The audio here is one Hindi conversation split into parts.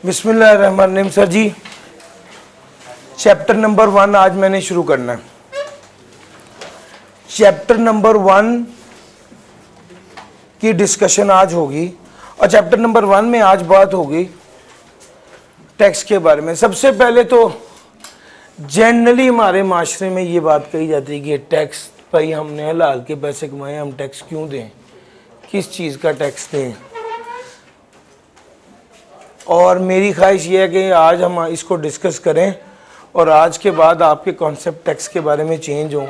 बिस्मिल्लाहिर्रहमानिर्रहीम। सर जी, चैप्टर नंबर 1 आज मैंने शुरू करना है। चैप्टर नंबर 1 की डिस्कशन आज होगी और चैप्टर नंबर 1 में आज बात होगी टैक्स के बारे में। सबसे पहले तो जनरली हमारे माशरे में ये बात कही जाती है कि टैक्स, भाई हमने हलाल के पैसे कमाए, हम टैक्स क्यों दें, किस चीज़ का टैक्स दें। और मेरी ख्वाहिश ये है कि आज हम इसको डिस्कस करें और आज के बाद आपके कॉन्सेप्ट टैक्स के बारे में चेंज हों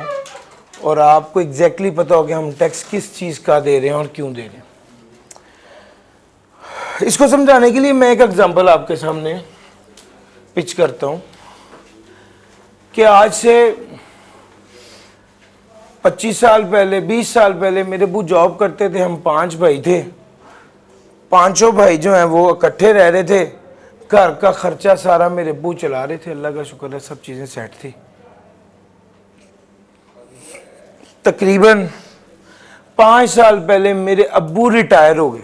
और आपको एग्जैक्टली पता हो कि हम टैक्स किस चीज़ का दे रहे हैं और क्यों दे रहे हैं। इसको समझाने के लिए मैं एक एग्जांपल आपके सामने पिच करता हूँ कि आज से 25 साल पहले, 20 साल पहले मेरे अब्बू जॉब करते थे। हम 5 भाई थे, पांचों भाई जो हैं वो इकट्ठे रह रहे थे। घर का खर्चा सारा मेरे अब्बू चला रहे थे। अल्लाह का शुक्र है, सब चीज़ें सेट थी। तकरीबन 5 साल पहले मेरे अब्बू रिटायर हो गए।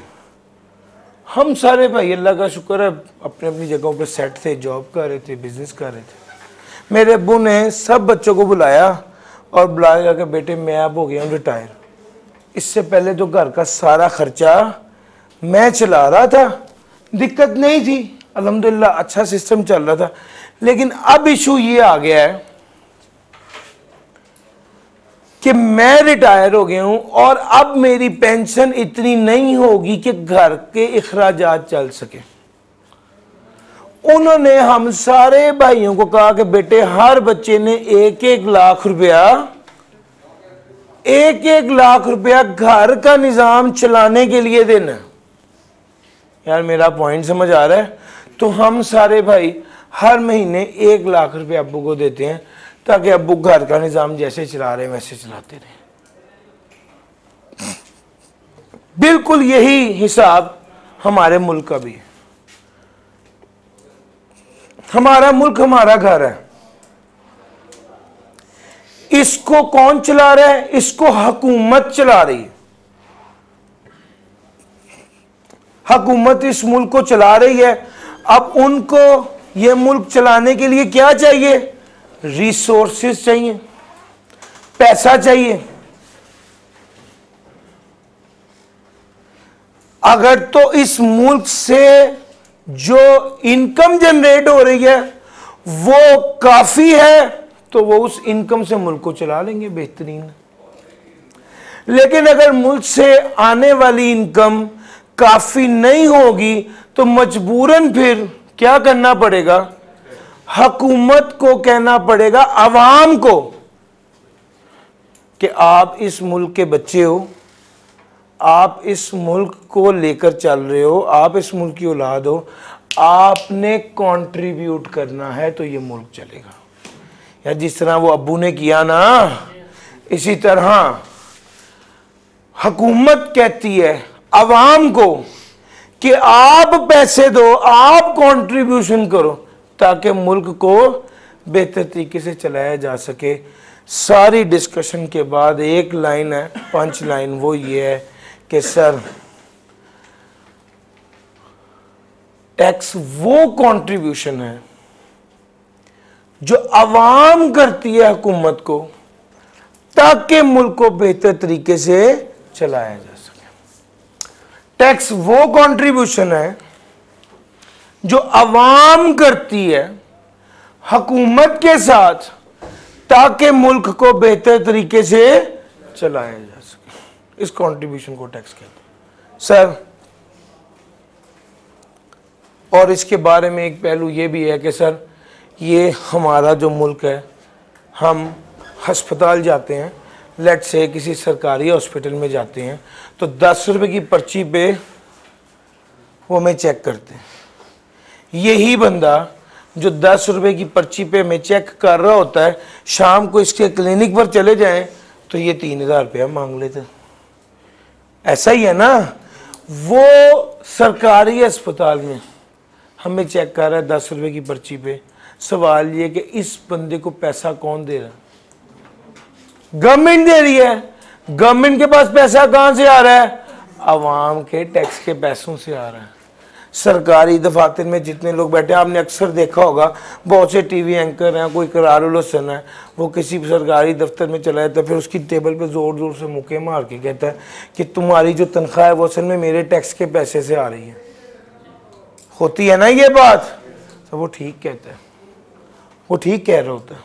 हम सारे भाई अल्लाह का शुक्र है अपनी अपनी जगहों पे सेट थे, जॉब कर रहे थे, बिजनेस कर रहे थे। मेरे अब्बू ने सब बच्चों को बुलाया और बुलाया कि बेटे मैं अब हो गया हूँ रिटायर। इससे पहले तो घर का सारा खर्चा मैं चला रहा था, दिक्कत नहीं थी, अल्हम्दुलिल्लाह अच्छा सिस्टम चल रहा था। लेकिन अब इशू ये आ गया है कि मैं रिटायर हो गया हूं और अब मेरी पेंशन इतनी नहीं होगी कि घर के इखराजात चल सके। उन्होंने हम सारे भाइयों को कहा कि बेटे हर बच्चे ने 1-1 लाख रुपया, 1-1 लाख रुपया घर का निज़ाम चलाने के लिए देना। यार मेरा पॉइंट समझ आ रहा है? तो हम सारे भाई हर महीने 1 लाख रुपया अब्बू को देते हैं ताकि अब्बू घर का निज़ाम जैसे चला रहे वैसे चलाते रहे। बिल्कुल यही हिसाब हमारे मुल्क का भी है। हमारा मुल्क हमारा घर है। इसको कौन चला रहा है? इसको हुकूमत चला रही है। हुकूमत इस मुल्क को चला रही है। अब उनको ये मुल्क चलाने के लिए क्या चाहिए? रिसोर्सेज चाहिए, पैसा चाहिए। अगर तो इस मुल्क से जो इनकम जनरेट हो रही है वो काफी है तो वो उस इनकम से मुल्क को चला लेंगे बेहतरीन। लेकिन अगर मुल्क से आने वाली इनकम काफी नहीं होगी तो मजबूरन फिर क्या करना पड़ेगा? हुकूमत को कहना पड़ेगा अवाम को कि आप इस मुल्क के बच्चे हो, आप इस मुल्क को लेकर चल रहे हो, आप इस मुल्क की औलाद हो, आपने कंट्रीब्यूट करना है तो ये मुल्क चलेगा। या जिस तरह वो अब्बू ने किया ना, इसी तरह हुकूमत कहती है अवाम को कि आप पैसे दो, आप कंट्रीब्यूशन करो ताकि मुल्क को बेहतर तरीके से चलाया जा सके। सारी डिस्कशन के बाद एक लाइन है, 5 लाइन, वो ये है कि सर टैक्स वो कंट्रीब्यूशन है जो अवाम करती है हुकूमत को ताकि मुल्क को बेहतर तरीके से चलाया जा सके। टैक्स वो कंट्रीब्यूशन है जो अवाम करती है हुकूमत के साथ ताकि मुल्क को बेहतर तरीके से चलाया जा सके। इस कंट्रीब्यूशन को टैक्स कहते हैं सर। और इसके बारे में एक पहलू ये भी है कि सर ये हमारा जो मुल्क है, हम हस्पताल जाते हैं, लेट से किसी सरकारी हॉस्पिटल में जाते हैं तो 10 रुपए की पर्ची पे वो हमें चेक करते हैं। यही बंदा जो 10 रुपए की पर्ची पे हमें चेक कर रहा होता है, शाम को इसके क्लिनिक पर चले जाएं तो ये 3000 रुपया मांग लेते। ऐसा ही है ना? वो सरकारी अस्पताल में हमें चेक कर रहा है 10 रुपए की पर्ची पे। सवाल ये कि इस बंदे को पैसा कौन दे रहा है? गवर्नमेंट दे रही है। गवर्नमेंट के पास पैसा कहां से आ रहा है? आवाम के टैक्स के पैसों से आ रहा है। सरकारी दफातर में जितने लोग बैठे हैं, आपने अक्सर देखा होगा बहुत से टीवी एंकर हैं, कोई करारुल हसन है, वो किसी सरकारी दफ्तर में चला जाता है, फिर उसकी टेबल पे ज़ोर ज़ोर से मुक्के मार के कहता है कि तुम्हारी जो तनख्वाह है वो असल में मेरे टैक्स के पैसे से आ रही है। होती है ना ये बात, तो वो ठीक कहता है, वो ठीक कह रहा होता है।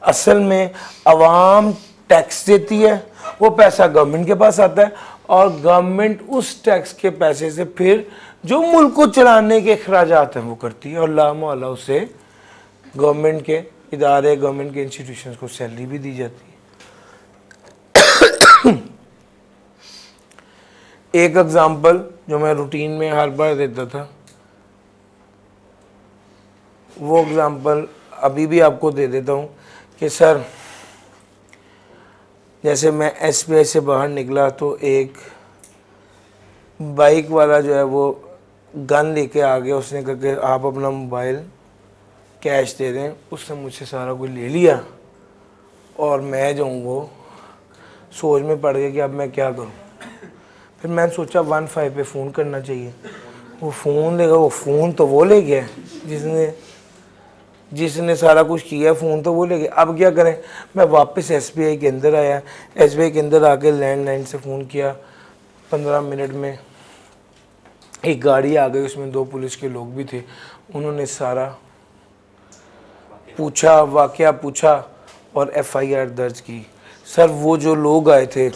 असल में अवाम टैक्स देती है, वो पैसा गवर्नमेंट के पास आता है और गवर्नमेंट उस टैक्स के पैसे से फिर जो मुल्क को चलाने के अखराजात हैं वो करती है, और लामोहल्ला उसे गवर्नमेंट के इदारे, गवर्नमेंट के इंस्टीट्यूशंस को सैलरी भी दी जाती है। एक एग्जांपल जो मैं रूटीन में हर बार देता था, वो एग्जांपल अभी भी आपको दे देता हूँ कि सर जैसे मैं SBI से बाहर निकला तो एक बाइक वाला जो है वो गन लेके आ गया, उसने कहा कि आप अपना मोबाइल कैश दे दें। उसने मुझसे सारा कुछ ले लिया और मैं जो हूँ वो सोच में पड़ गया कि अब मैं क्या करूँ। फिर मैंने सोचा 15 पे फ़ोन करना चाहिए। वो फ़ोन लेगा, वो फ़ोन तो वो ले गया जिसने सारा कुछ किया, फ़ोन तो वो ले गया। अब क्या करें, मैं वापस SBI के अंदर आया, SBI के अंदर आके लैंडलाइन से फ़ोन किया। 15 मिनट में एक गाड़ी आ गई, उसमें 2 पुलिस के लोग भी थे। उन्होंने सारा पूछा, वाकया पूछा और FIR दर्ज की। सर वो जो लोग आए थे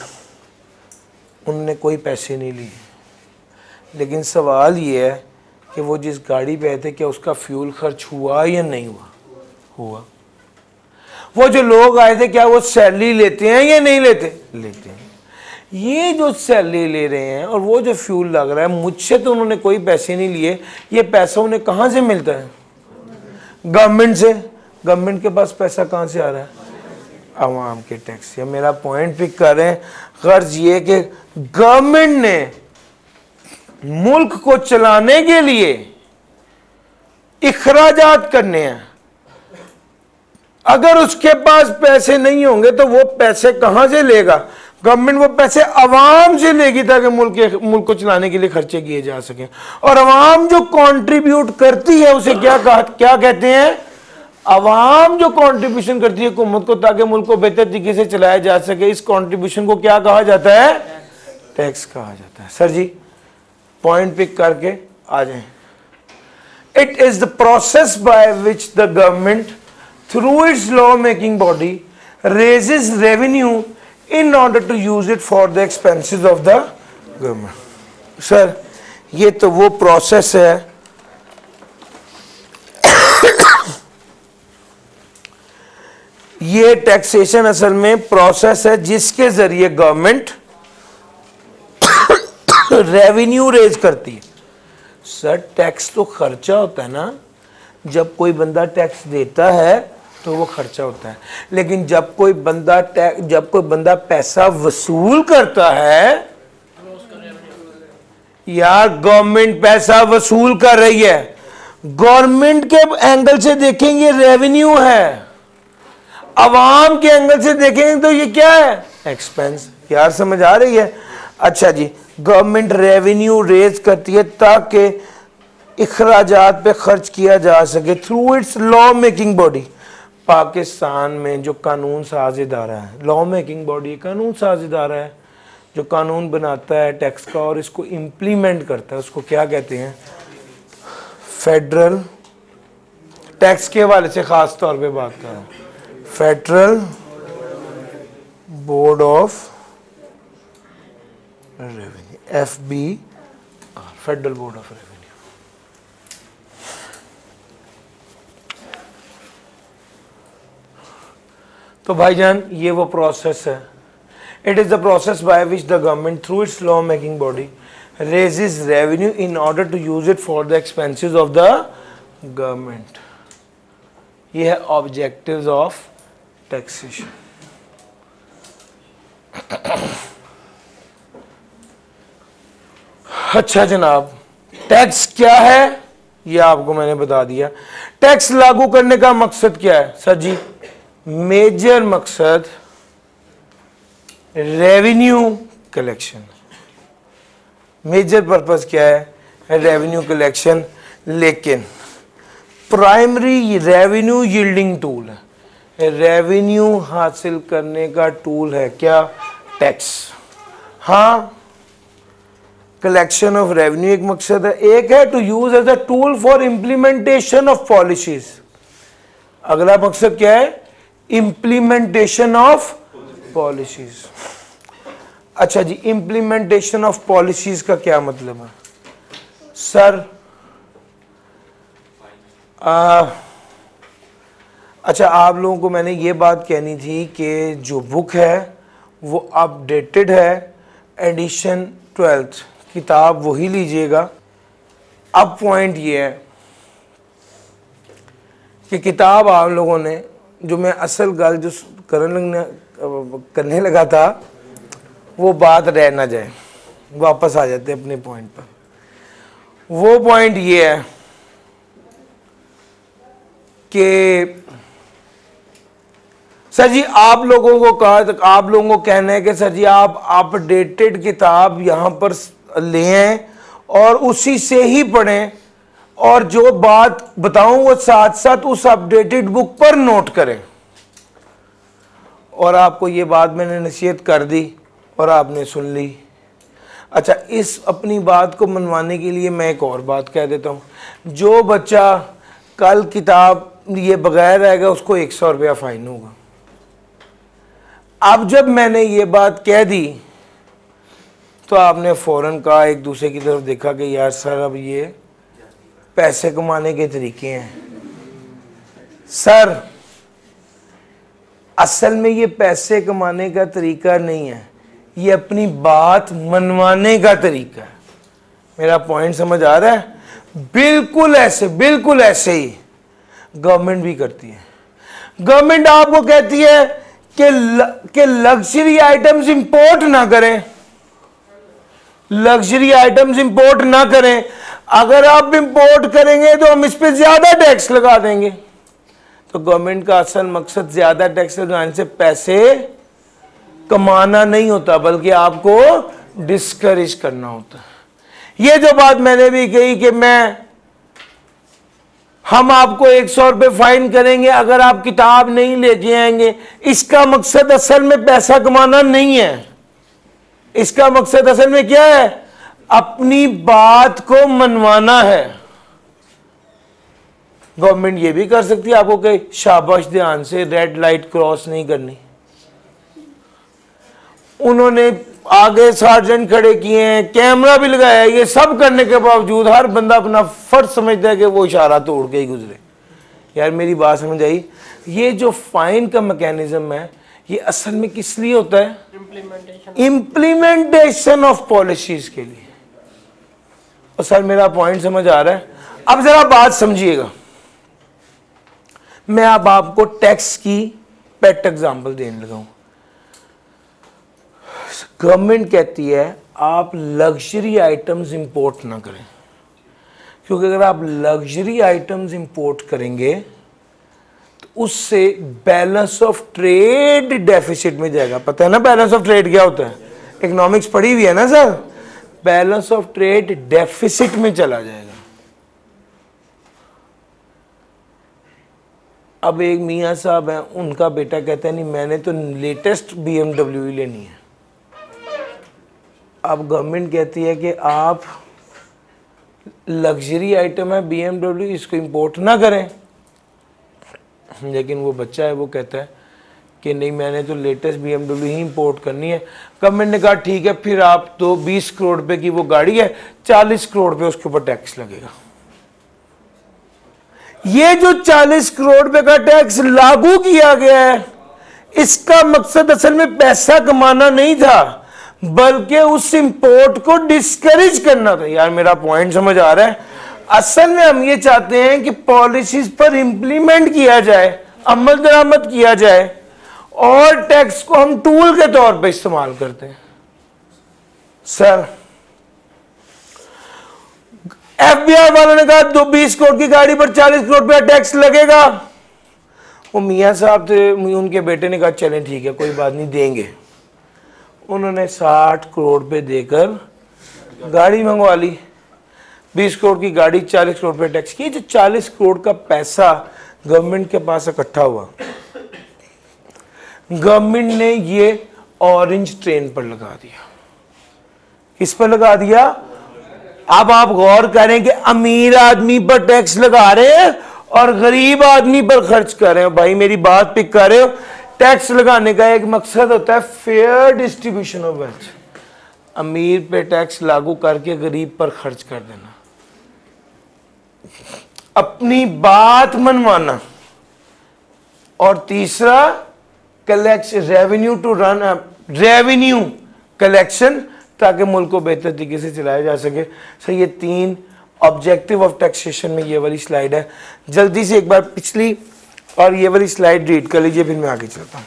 उनने कोई पैसे नहीं लिए, लेकिन सवाल ये है कि वो जिस गाड़ी पे आए थे क्या उसका फ्यूल खर्च हुआ या नहीं हुआ। वो जो लोग आए थे क्या वो सैलरी लेते हैं या नहीं लेते हैं। ये जो सैलरी ले रहे हैं और वो जो फ्यूल लग रहा है, मुझसे तो उन्होंने कोई पैसे नहीं लिए। ये पैसा उन्हें कहाँ से मिलता है? गवर्नमेंट से। गवर्नमेंट के पास पैसा कहाँ से आ रहा है? आवाम के टैक्स से। मेरा पॉइंट पिक कर रहे हैं, गर्ज ये कि गवर्नमेंट ने मुल्क को चलाने के लिए इखराजात करने हैं। अगर उसके पास पैसे नहीं होंगे तो वो पैसे कहां से लेगा? गवर्नमेंट वो पैसे अवाम से लेगी ताकि मुल्क को चलाने के लिए खर्चे किए जा सकें। और अवाम जो कंट्रीब्यूट करती है उसे क्या कहते हैं? अवाम जो कंट्रीब्यूशन करती है हुकूमत को ताकि मुल्क को बेहतर तरीके से चलाया जा सके, इस कंट्रीब्यूशन को क्या कहा जाता है? टैक्स कहा जाता है। सर जी पॉइंट पिक करके आ जाएं। It is the process by which the government through it's law making body raises revenue in order to use it for the expenses of the government। Sir ये तो वो प्रोसेस है ये टैक्सेशन असल में प्रोसेस है जिसके जरिए गवर्नमेंट रेवेन्यू रेज करती है। सर टैक्स तो खर्चा होता है ना, जब कोई बंदा टैक्स देता है तो वो खर्चा होता है, लेकिन जब कोई बंदा पैसा वसूल करता है, यार गवर्नमेंट पैसा वसूल कर रही है, गवर्नमेंट के एंगल से देखेंगे रेवेन्यू है, अवाम के एंगल से देखेंगे तो ये क्या है? एक्सपेंस। यार समझ आ रही है? अच्छा जी, गवर्नमेंट रेवेन्यू रेज करती है ताकि इखराजात पे खर्च किया जा सके through it's law making body. Pakistan में जो कानून साज इदारा है, लॉ मेकिंग बॉडी कानून साज इदारा है जो कानून बनाता है टैक्स का और इसको इम्प्लीमेंट करता है, उसको क्या कहते हैं? फेडरल। टैक्स के हवाले से खास तौर पे बात कर रहा हूँ, federal board of revenue, FBR, federal board of revenue. तो भाईजान ये वो प्रोसेस है। It is the process by which the government through it's law making body raises revenue in order to use it for the expenses of the government। ये है ऑब्जेक्टिव्स ऑफ टैक्सेशन। अच्छा जनाब, टैक्स क्या है ये आपको मैंने बता दिया। टैक्स लागू करने का मकसद क्या है? सर जी मेजर मकसद रेवेन्यू कलेक्शन। मेजर पर्पस क्या है रेवेन्यू कलेक्शन, लेकिन प्राइमरी रेवेन्यू यील्डिंग टूल है, रेवेन्यू हासिल करने का टूल है क्या? टैक्स। हाँ, कलेक्शन ऑफ रेवेन्यू एक मकसद है, एक है to use as a tool for implementation of policies. अगला मकसद क्या है? Implementation of policies. अच्छा जी, इंप्लीमेंटेशन ऑफ पॉलिसीज का क्या मतलब है सर? अच्छा, आप लोगों को मैंने ये बात कहनी थी कि जो बुक है वो अपडेटेड है, एडिशन 12th, किताब वही लीजिएगा। अब पॉइंट ये है कि किताब आप लोगों ने, जो मैं असल गल जो करने लगा था वो बात रह ना जाए, वापस आ जाते अपने पॉइंट पर। वो पॉइंट ये है कि सर जी आप लोगों को कहना है कि सर जी आप अपडेटेड किताब यहां पर ले आए और उसी से ही पढ़ें, और जो बात बताऊं वो साथ साथ उस अपडेटेड बुक पर नोट करें। और आपको ये बात मैंने नसीहत कर दी और आपने सुन ली। अच्छा, इस अपनी बात को मनवाने के लिए मैं एक और बात कह देता हूं। जो बच्चा कल किताब ये बगैर रहेगा उसको 100 रुपया फाइन होगा। अब जब मैंने ये बात कह दी तो आपने फौरन कहा, एक दूसरे की तरफ देखा कि यार सर अब ये पैसे कमाने के तरीके हैं। सर असल में ये पैसे कमाने का तरीका नहीं है, ये अपनी बात मनवाने का तरीका है। मेरा पॉइंट समझ आ रहा है? बिल्कुल ऐसे ही गवर्नमेंट भी करती है। गवर्नमेंट आपको कहती है कि लग्जरी आइटम्स इंपोर्ट ना करें, लग्जरी आइटम्स इंपोर्ट ना करें। अगर आप इंपोर्ट करेंगे तो हम इस पे ज्यादा टैक्स लगा देंगे। तो गवर्नमेंट का असल मकसद ज्यादा टैक्स लगाने से पैसे कमाना नहीं होता, बल्कि आपको डिस्करेज करना होता है। ये जो बात मैंने भी कही कि हम आपको 100 रुपये फाइन करेंगे अगर आप किताब नहीं लेके आएंगे, इसका मकसद असल में पैसा कमाना नहीं है। इसका मकसद असल में क्या है? अपनी बात को मनवाना है। गवर्नमेंट ये भी कर सकती है आपको कि शाबाश ध्यान से रेड लाइट क्रॉस नहीं करनी। उन्होंने आगे सार्जेंट खड़े किए हैं, कैमरा भी लगाया है, ये सब करने के बावजूद हर बंदा अपना फर्ज समझता है कि वो इशारा तोड़ के ही गुजरे। यार मेरी बात समझ आई? ये जो फाइन का मैकेनिज्म है ये असल में किस लिए होता है? इम्प्लीमेंटेशन ऑफ पॉलिसीज के लिए। और सर मेरा पॉइंट समझ आ रहा है? अब जरा बात समझिएगा। मैं अब आपको टैक्स की पेट एग्जांपल देने लगा हूं। गवर्नमेंट कहती है आप लग्जरी आइटम्स इंपोर्ट ना करें, क्योंकि अगर आप लग्जरी आइटम्स इंपोर्ट करेंगे तो उससे बैलेंस ऑफ ट्रेड डेफिसिट में जाएगा। पता है ना बैलेंस ऑफ ट्रेड क्या होता है? इकोनॉमिक्स पढ़ी हुई है ना sir? Balance of trade deficit में चला जाएगा। अब एक मियाँ साहब हैं, उनका बेटा कहता है नहीं मैंने तो लेटेस्ट BMW ही लेनी है। अब गवर्नमेंट कहती है कि आप लग्जरी आइटम है BMW, इसको इंपोर्ट ना करें। लेकिन वो बच्चा है वो कहता है कि नहीं मैंने तो लेटेस्ट BMW ही इंपोर्ट करनी है। गवर्नमेंट ने कहा ठीक है, फिर आप तो 20 करोड़ रुपए की वो गाड़ी है, 40 करोड़ रुपए उसके ऊपर टैक्स लगेगा। ये जो 40 करोड़ रुपए का टैक्स लागू किया गया है, इसका मकसद असल में पैसा कमाना नहीं था, बल्कि उस इंपोर्ट को डिस्करेज करना था। यार मेरा पॉइंट समझ आ रहा है? असल में हम ये चाहते हैं कि पॉलिसीज पर इंप्लीमेंट किया जाए, अमल दरामद किया जाए, और टैक्स को हम टूल के तौर पे इस्तेमाल करते हैं। सर FBI वालों ने कहा 20 करोड़ की गाड़ी पर 40 करोड़ रुपया टैक्स लगेगा। वो मियाँ साहब थे, उनके बेटे ने कहा चलें ठीक है कोई बात नहीं देंगे। उन्होंने 60 करोड़ रुपए देकर गाड़ी मंगवा ली। 20 करोड़ की गाड़ी 40 करोड़ पे टैक्स की। जो 40 करोड़ का पैसा गवर्नमेंट के पास इकट्ठा हुआ, गवर्नमेंट ने ये ऑरेंज ट्रेन पर लगा दिया। किस पर लगा दिया? अब आप गौर करें कि अमीर आदमी पर टैक्स लगा रहे हैं और गरीब आदमी पर खर्च कर रहे हो। भाई मेरी बात पिक कर रहे हो? टैक्स लगाने का एक मकसद होता है फेयर डिस्ट्रीब्यूशन ऑफ वेल्थ। अमीर पे टैक्स लागू करके गरीब पर खर्च कर देना, अपनी बात मनवाना। और तीसरा, collection revenue to run revenue collection, ताकि मुल्क को बेहतर तरीके से चलाया जा सके। सर ये 3 ऑब्जेक्टिव ऑफ टैक्सेशन में ये वाली स्लाइड है। जल्दी से एक बार पिछली और ये वाली स्लाइड रीड कर लीजिए, फिर मैं आगे चलता हूँ।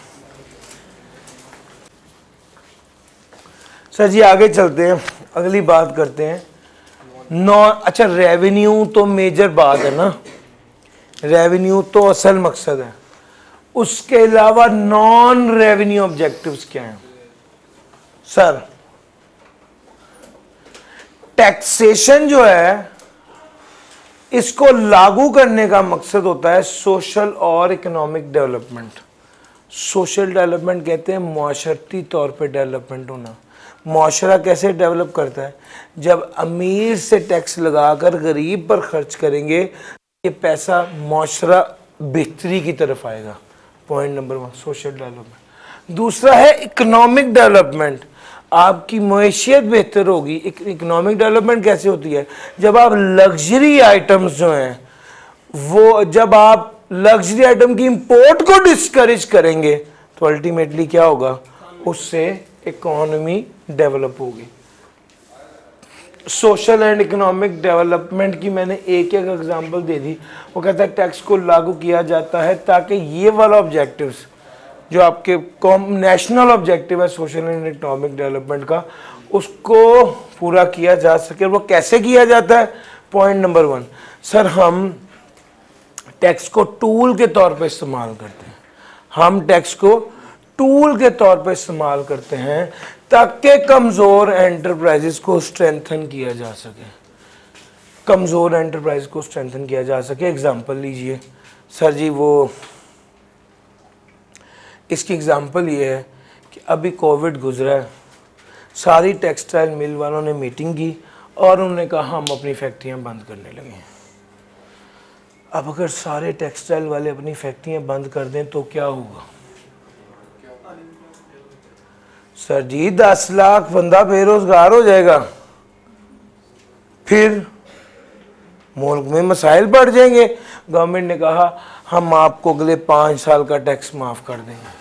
सर जी आगे चलते हैं, अगली बात करते हैं। अच्छा रेवेन्यू तो मेजर बात है ना, रेवेन्यू तो असल मकसद है। उसके अलावा नॉन रेवेन्यू ऑब्जेक्टिव्स क्या हैं? सर टैक्सेशन जो है इसको लागू करने का मकसद होता है सोशल और इकोनॉमिक डेवलपमेंट। सोशल डेवलपमेंट कहते हैं माशरती तौर पे डेवलपमेंट होना। माशरा कैसे डेवलप करता है? जब अमीर से टैक्स लगाकर गरीब पर खर्च करेंगे, ये पैसा माशरा बेहतरी की तरफ आएगा। Point number 1 social development. दूसरा है इकोनॉमिक डेवलपमेंट, आपकी मैशियत बेहतर होगी। इकोनॉमिक डेवलपमेंट कैसे होती है? जब आप लग्जरी आइटम्स जो हैं वो, जब आप लग्जरी आइटम की इंपोर्ट को डिस्करेज करेंगे तो अल्टीमेटली क्या होगा? उससे इकोनॉमी डेवलप होगी। सोशल एंड इकोनॉमिक डेवलपमेंट की मैंने एक एग्जांपल दे दी। वो कहता है टैक्स को लागू किया जाता है ताकि ये वाला ऑब्जेक्टिव्स जो आपके नेशनल ऑब्जेक्टिव है सोशल एंड इकोनॉमिक डेवलपमेंट का, उसको पूरा किया जा सके। वो कैसे किया जाता है? पॉइंट नंबर 1, सर हम टैक्स को टूल के तौर पे इस्तेमाल करते हैं। हम टैक्स को टूल के तौर पे इस्तेमाल करते हैं ताकि कमज़ोर एंटरप्राइजेस को स्ट्रेंथन किया जा सके। कमज़ोर एंटरप्राइज को स्ट्रेंथन किया जा सके। एग्जांपल लीजिए सर जी, वो इसकी एग्जांपल ये है कि अभी कोविड गुजरा है, सारी टेक्सटाइल मिल वालों ने मीटिंग की और उन्होंने कहा हम अपनी फैक्ट्रियां बंद करने लगे हैं। अब अगर सारे टेक्सटाइल वाले अपनी फैक्ट्रियां बंद कर दें तो क्या होगा? सर जी 10 लाख बंदा बेरोजगार हो जाएगा, फिर मुल्क में मसाइल बढ़ जाएंगे। गवर्नमेंट ने कहा हम आपको अगले 5 साल का टैक्स माफ कर देंगे,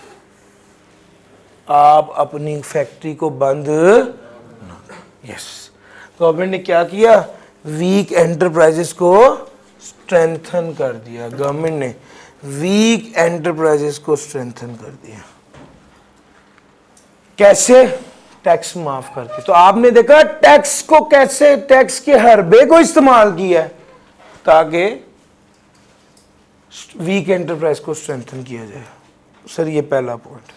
आप अपनी फैक्ट्री को बंद ना करें। यस, गवर्नमेंट ने क्या किया? वीक एंटरप्राइजेस को स्ट्रेंथन कर दिया। गवर्नमेंट ने वीक एंटरप्राइजेस को स्ट्रेंथन कर दिया। कैसे? टैक्स माफ करके। तो आपने देखा टैक्स को कैसे, टैक्स के हरबे को इस्तेमाल किया है ताकि वीक एंटरप्राइज को स्ट्रेंथन किया जाए। सर ये पहला पॉइंट।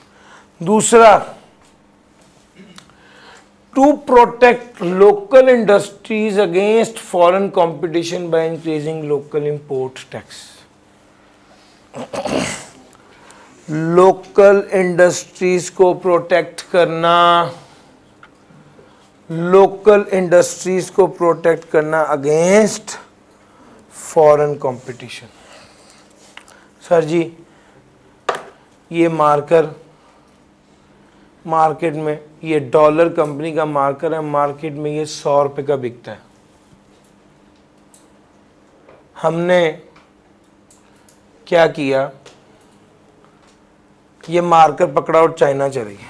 दूसरा, to protect local industries against foreign competition by increasing local import tax. Local industries को प्रोटेक्ट करना, लोकल इंडस्ट्रीज को प्रोटेक्ट करना अगेंस्ट फॉरेन कंपटीशन। सर जी ये मार्कर मार्केट में, ये डॉलर कंपनी का मार्कर है, मार्केट में ये 100 रुपये का बिकता है। हमने क्या किया? ये मार्कर पकड़ा और चाइना चले गए।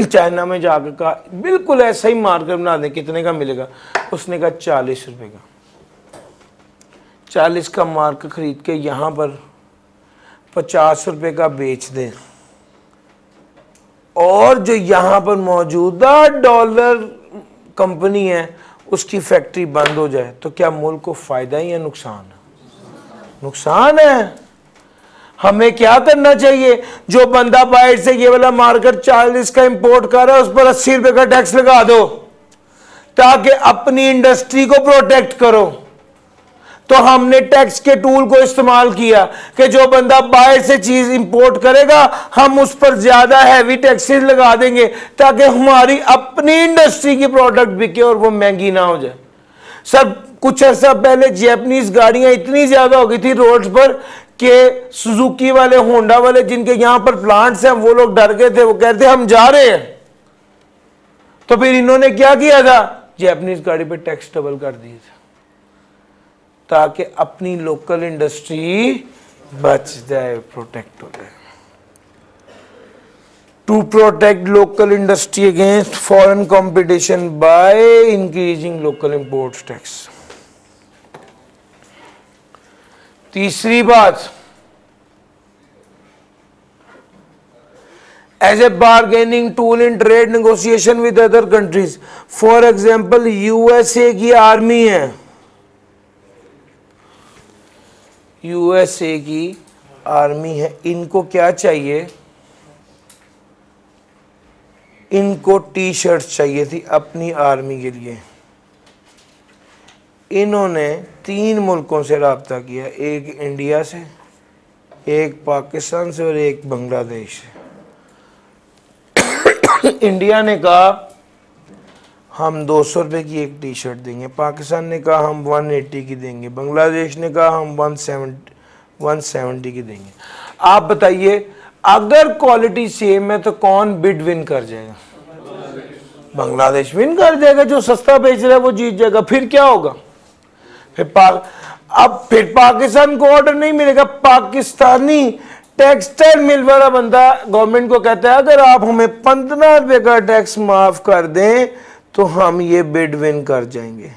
चाइना में जाकर कहा बिल्कुल ऐसा ही मार्कर बना दें, कितने का मिलेगा? उसने कहा 40 रुपये का। 40 का मार्कर खरीद के यहाँ पर 50 रुपये का बेच दें और जो यहाँ पर मौजूदा डॉलर कंपनी है उसकी फैक्ट्री बंद हो जाए तो क्या मुल्क को फायदा ही या नुकसान है? नुकसान है। हमें क्या करना चाहिए? जो बंदा बाहर से ये वाला मार्कर 40 का इंपोर्ट कर रहा है उस पर 80 रुपये का टैक्स लगा दो ताकि अपनी इंडस्ट्री को प्रोटेक्ट करो। तो हमने टैक्स के टूल को इस्तेमाल किया कि जो बंदा बाहर से चीज इंपोर्ट करेगा हम उस पर ज्यादा हैवी टैक्सेस लगा देंगे ताकि हमारी अपनी इंडस्ट्री की प्रोडक्ट बिके और वो महंगी ना हो जाए। सर कुछ अर्सा पहले जापानीज गाड़ियां इतनी ज्यादा हो गई थी रोड्स पर कि सुजुकी वाले, होंडा वाले जिनके यहां पर प्लांट्स हैं, वो लोग डर गए थे, वो कहते हम जा रहे हैं। तो फिर इन्होंने क्या किया था, जापानीज गाड़ी पे टैक्स डबल कर दिए थे ताकि अपनी लोकल इंडस्ट्री बच जाए, प्रोटेक्ट हो जाए। To protect local industry against foreign competition by increasing local import tax. तीसरी बात, as a bargaining tool in trade negotiation with other countries. For example USA की आर्मी है, यूएसए की आर्मी है, इनको क्या चाहिए, इनको टी शर्ट चाहिए थी अपनी आर्मी के लिए। इन्होंने 3 मुल्कों से राब्ता किया, एक इंडिया से, एक पाकिस्तान से और एक बांग्लादेश से। इंडिया ने कहा हम 200 रुपये की एक टी शर्ट देंगे, पाकिस्तान ने कहा हम 180 की देंगे, बांग्लादेश ने कहा हम 170 की देंगे। आप बताइए अगर क्वालिटी सेम है तो कौन बिड विन कर जाएगा? बांग्लादेश विन कर जाएगा, जो सस्ता बेच रहा है वो जीत जाएगा। फिर क्या होगा? फिर पाकिस्तान को ऑर्डर नहीं मिलेगा। पाकिस्तानी टेक्सटाइल मिल वाला बंदा गवर्नमेंट को कहता है अगर आप हमें 15 रुपए का टैक्स माफ कर दें तो हम ये बिड विन कर जाएंगे।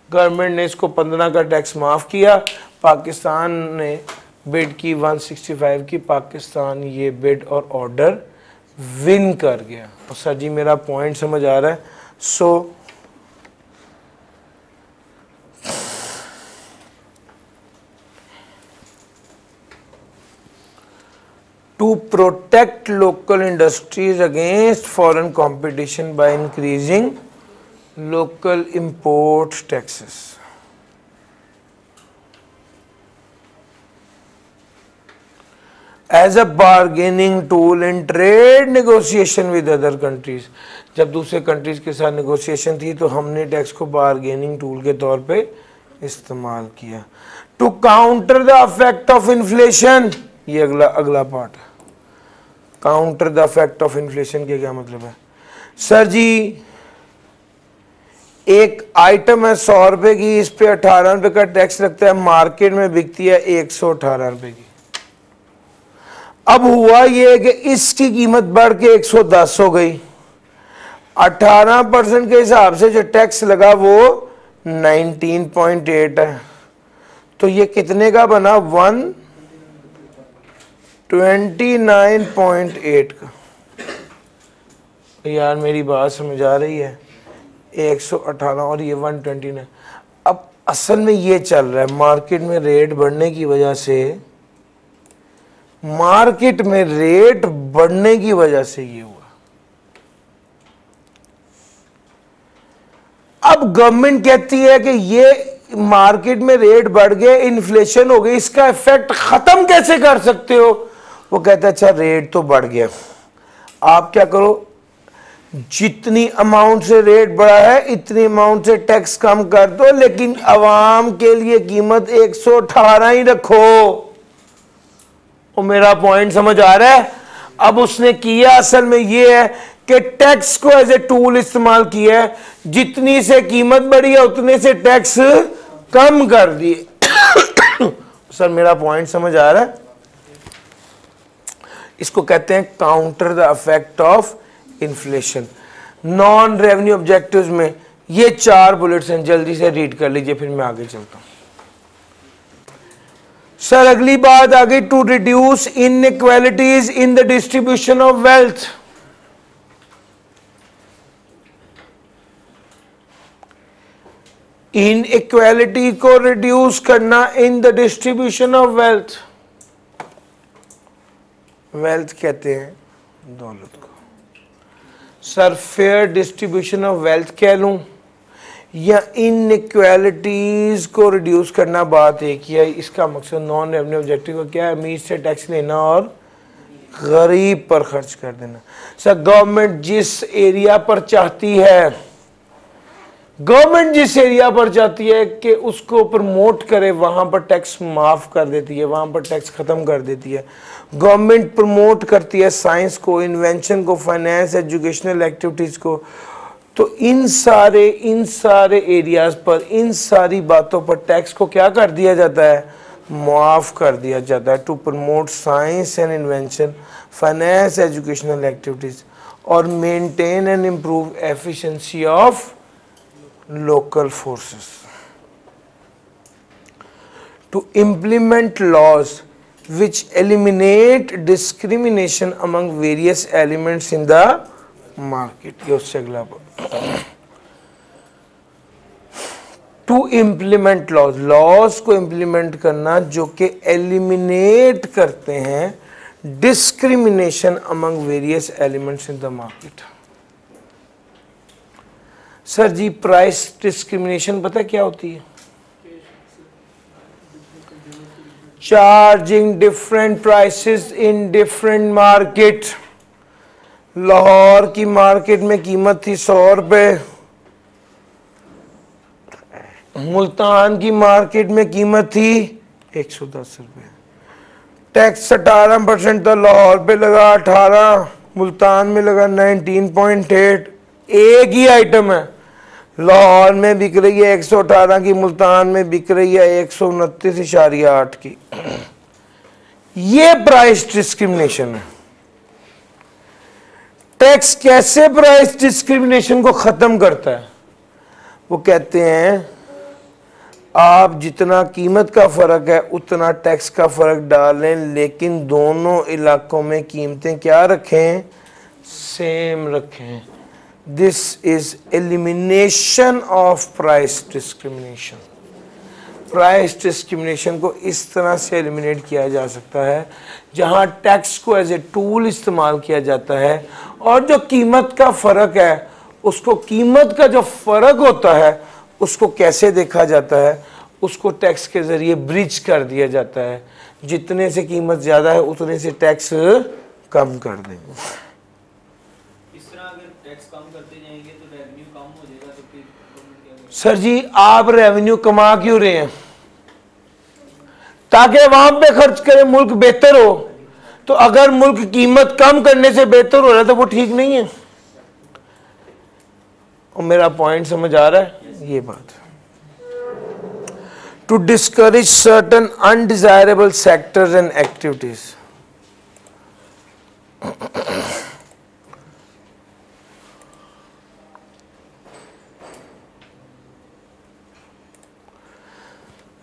गवर्नमेंट ने इसको 15 का टैक्स माफ किया, पाकिस्तान ने बिड की 165 की, पाकिस्तान ये बिड और ऑर्डर विन कर गया। और सर जी मेरा पॉइंट समझ आ रहा है? सो to protect local industries against foreign competition by increasing local import taxes. As a bargaining tool in trade negotiation with other countries. जब दूसरे कंट्रीज के साथ नेगोशिएशन थी तो हमने टैक्स को बार्गेनिंग टूल के तौर पे इस्तेमाल किया। To counter the effect of inflation, ये अगला पार्ट है। Counter the effect of inflation के क्या मतलब है? सर जी एक आइटम है 100 रुपए की, इस पे 18 रुपए का टैक्स लगता है, मार्केट में बिकती है 118 रुपए की। अब हुआ ये कि इसकी कीमत बढ़ के 110 हो गई, 18% के हिसाब से जो टैक्स लगा वो 19.8 है। तो ये कितने का बना? 129.8 का। यार मेरी बात समझ आ रही है? 118 और ये 129। अब असल में ये चल रहा है, मार्केट में रेट बढ़ने की वजह से, मार्केट में रेट बढ़ने की वजह से ये हुआ। अब गवर्नमेंट कहती है कि ये मार्केट में रेट बढ़ गए, इन्फ्लेशन हो गई, इसका इफेक्ट खत्म कैसे कर सकते हो? वो कहता है अच्छा रेट तो बढ़ गया, आप क्या करो, जितनी अमाउंट से रेट बढ़ा है इतनी अमाउंट से टैक्स कम कर दो, लेकिन अवाम के लिए कीमत 118 ही रखो। वो मेरा पॉइंट समझ आ रहा है? अब उसने किया असल में ये है कि टैक्स को एज ए टूल इस्तेमाल किया है, जितनी से कीमत बढ़ी है उतने से टैक्स कम कर दिए। सर मेरा पॉइंट समझ आ रहा है? इसको कहते हैं counter the effect of inflation. Non revenue objectives में ये 4 बुलेट्स हैं, जल्दी से रीड कर लीजिए फिर मैं आगे चलता हूं। सर अगली बात आ गई, to reduce inequalities in the distribution of wealth. Inequality को रिड्यूस करना in the distribution of wealth. Wealth कहते हैं दौलत को। Sir fair distribution of wealth कह लूँ या इनइक्वालिटीज को रिड्यूस करना, बात एक ही है। इसका मकसद नॉन रेवेन्यू ऑब्जेक्टिव का क्या है? अमीर से टैक्स लेना और गरीब पर खर्च कर देना। सर गवर्नमेंट जिस एरिया पर चाहती है, गवर्नमेंट जिस एरिया पर चाहती है कि उसको प्रमोट करे, वहां पर टैक्स माफ कर देती है, वहां पर टैक्स खत्म कर देती है। गवर्नमेंट प्रमोट करती है साइंस को, इन्वेंशन को, फाइनेंस, एजुकेशनल एक्टिविटीज को। तो इन सारे एरियाज पर, इन सारी बातों पर टैक्स को क्या कर दिया जाता है? माफ कर दिया जाता है। To promote science and invention, finance, educational activities और maintain and improve efficiency of local forces, to implement laws which eliminate discrimination among various elements in the market। ये उससे अगला to implement laws को implement करना जो कि eliminate करते हैं discrimination among various elements in the market। Sir जी प्राइस डिस्क्रिमिनेशन पता क्या होती है? Charging different prices in different market. Lahore की मार्केट में कीमत थी 100 रुपए, मुल्तान की मार्केट में कीमत थी 110 रुपए। टैक्स 18% था, लाहौर पे लगा 18, मुल्तान में लगा 19.8। एक ही आइटम है, लाहौर में बिक रही है 118 की, मुल्तान में बिक रही है 129.8 की। ये प्राइस डिस्क्रिमिनेशन है। टैक्स कैसे प्राइस डिस्क्रिमिनेशन को खत्म करता है? वो कहते हैं आप जितना कीमत का फर्क है उतना टैक्स का फर्क डालें, लेकिन दोनों इलाकों में कीमतें क्या रखें? सेम रखें। This is elimination of price discrimination। Price discrimination को इस तरह से एलिमिनेट किया जा सकता है जहां टैक्स को एज ए टूल इस्तेमाल किया जाता है और जो कीमत का फर्क है उसको, कीमत का जो फर्क होता है उसको कैसे देखा जाता है? उसको टैक्स के जरिए ब्रिज कर दिया जाता है। जितने से कीमत ज्यादा है उतने से टैक्स कम कर देंगे। सर जी आप रेवेन्यू कमा क्यों रहे हैं? ताकि वहां पे खर्च करें, मुल्क बेहतर हो। तो अगर मुल्क कीमत कम करने से बेहतर हो रहा है तो वो ठीक नहीं है। और मेरा पॉइंट समझ आ रहा है? ये बात to discourage certain undesirable sectors and activities.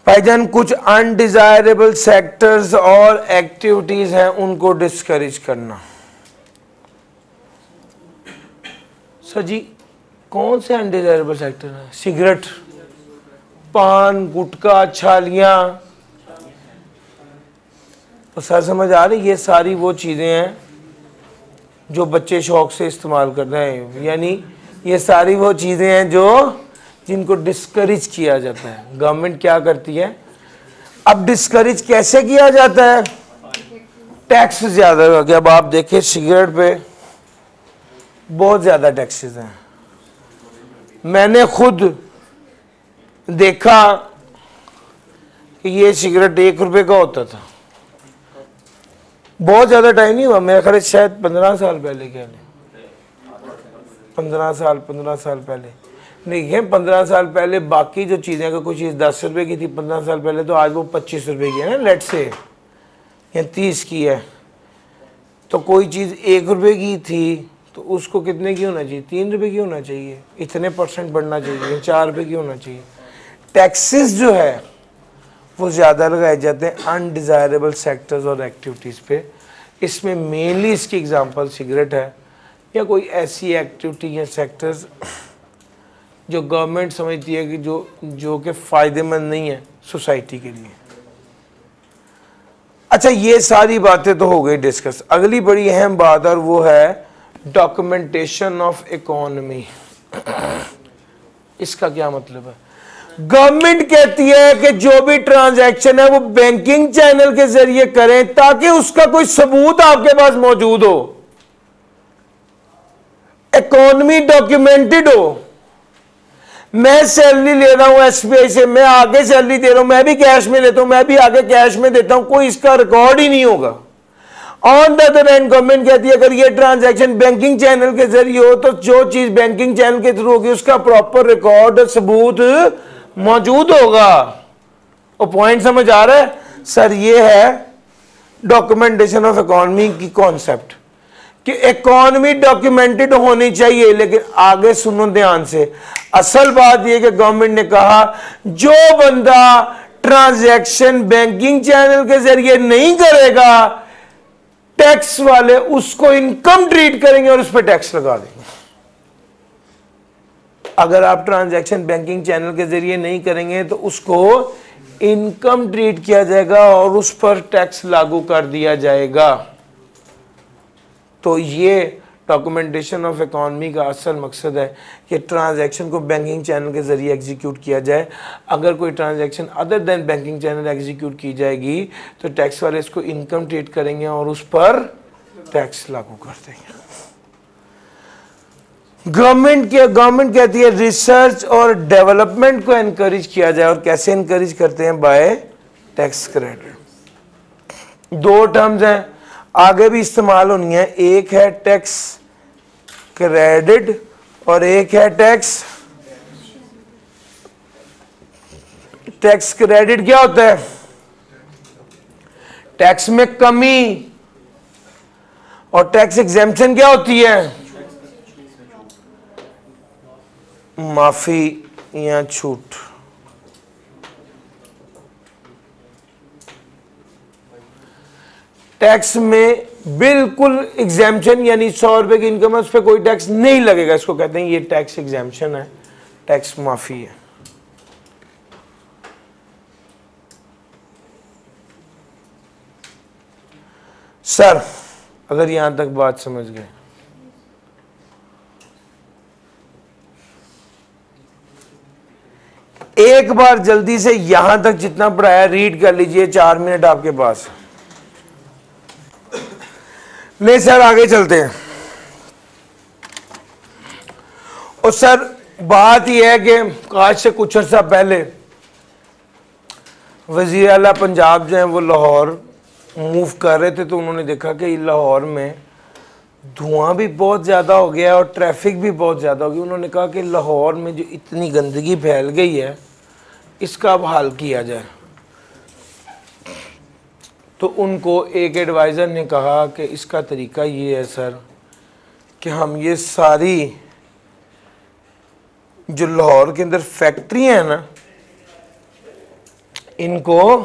भाईजान कुछ अनडिजायरेबल सेक्टर्स और एक्टिविटीज हैं, उनको डिस्करेज करना। सर जी कौन से अनडिजायरेबल सेक्टर हैं? सिगरेट, पान, गुटखा, छालियां। तो सर समझ आ रही? ये सारी वो चीजें हैं जो बच्चे शौक से इस्तेमाल कर रहे हैं, यानी ये सारी वो चीजें हैं जो जिनको डिस्करेज किया जाता है। गवर्नमेंट क्या करती है? अब डिस्करेज कैसे किया जाता है? टैक्स ज्यादा हो गया। अब आप देखें सिगरेट पे बहुत ज्यादा टैक्सेस हैं। मैंने खुद देखा कि ये सिगरेट 1 रुपए का होता था। बहुत ज्यादा टाइम नहीं हुआ, मेरा ख्याल शायद 15 साल पहले, क्या नहीं 15 साल पहले। देखिए 15 साल पहले बाकी जो चीज़ें, अगर कोई चीज़ 10 रुपए की थी 15 साल पहले, तो आज वो 25 रुपए की है ना, लेट से, या 30 की है। तो कोई चीज़ 1 रुपए की थी तो उसको कितने की होना चाहिए? 3 रुपए की होना चाहिए, इतने % बढ़ना चाहिए, 4 रुपए की होना चाहिए। टैक्सेस जो है वो ज़्यादा लगाए जाते हैं अनडिज़ायरेबल सेक्टर्स और एक्टिविटीज़ पे। इसमें मेनली इसकी एग्जांपल सिगरेट है या कोई ऐसी एक्टिविटी या सेक्टर्स जो गवर्नमेंट समझती है कि जो कि फ़ायदेमंद नहीं है सोसाइटी के लिए। अच्छा ये सारी बातें तो हो गई डिस्कस। अगली बड़ी अहम बात और वो है डॉक्यूमेंटेशन ऑफ इकोनॉमी, इसका क्या मतलब है? गवर्नमेंट कहती है कि जो भी ट्रांजैक्शन है वो बैंकिंग चैनल के जरिए करें ताकि उसका कोई सबूत आपके पास मौजूद हो, इकोनॉमी डॉक्यूमेंटेड हो। मैं सैलरी ले रहा हूं एसबीआई से, मैं आगे सैलरी दे रहा हूं, मैं भी कैश में लेता हूं, मैं भी आगे कैश में देता हूं, कोई इसका रिकॉर्ड ही नहीं होगा। On the other hand government कहती है अगर ये ट्रांजैक्शन बैंकिंग चैनल के जरिए हो तो जो चीज बैंकिंग चैनल के थ्रू होगी उसका प्रॉपर रिकॉर्ड सबूत मौजूद होगा। और पॉइंट समझ आ रहा है सर? ये है डॉक्यूमेंटेशन ऑफ इकोनॉमी की कॉन्सेप्ट कि इकोनॉमी डॉक्यूमेंटेड होनी चाहिए। लेकिन आगे सुनो ध्यान से, असल बात यह कि गवर्नमेंट ने कहा जो बंदा ट्रांजैक्शन बैंकिंग चैनल के जरिए नहीं करेगा टैक्स वाले उसको इनकम ट्रीट करेंगे और उस पर टैक्स लगा देंगे। अगर आप ट्रांजैक्शन बैंकिंग चैनल के जरिए नहीं करेंगे तो उसको इनकम ट्रीट किया जाएगा और उस पर टैक्स लागू कर दिया जाएगा। तो ये डॉक्यूमेंटेशन ऑफ इकोनॉमी का असल मकसद है कि ट्रांजैक्शन को बैंकिंग चैनल के जरिए एग्जीक्यूट किया जाए। अगर कोई transaction other than banking channel execute की जाएगी तो टैक्स वाले इसको इनकम ट्रीट करेंगे और उस पर टैक्स लागू कर देंगे। गवर्नमेंट कहती है रिसर्च और डेवलपमेंट को एनकरेज किया जाए। और कैसे एनकरेज करते हैं? Bye tax credit. दो टर्म्स हैं, आगे भी इस्तेमाल होनी है, एक है टैक्स क्रेडिट और एक है टैक्स क्रेडिट। क्या होता है? टैक्स में कमी। और टैक्स एग्जेम्पशन क्या होती है? माफी या छूट। टैक्स में बिल्कुल एग्जेम्पशन यानी 100 रुपए की इनकम है उस पर कोई टैक्स नहीं लगेगा, इसको कहते हैं ये टैक्स एग्जेम्पशन है, टैक्स माफी है। सर अगर यहां तक बात समझ गए, एक बार जल्दी से यहां तक जितना पढ़ाया रीड कर लीजिए, 4 मिनट आपके पास। नहीं सर आगे चलते हैं। और सर बात यह है कि आज से कुछ अर्सा पहले वजीर आला पंजाब जो है वो लाहौर मूव कर रहे थे, तो उन्होंने देखा कि लाहौर में धुआं भी बहुत ज़्यादा हो गया और ट्रैफिक भी बहुत ज़्यादा हो गई। उन्होंने कहा कि लाहौर में जो इतनी गंदगी फैल गई है इसका अब हल किया जाए। तो उनको एक एडवाइज़र ने कहा कि इसका तरीका ये है सर कि हम ये सारी जो लाहौर के अंदर फैक्ट्रियाँ हैं ना इनको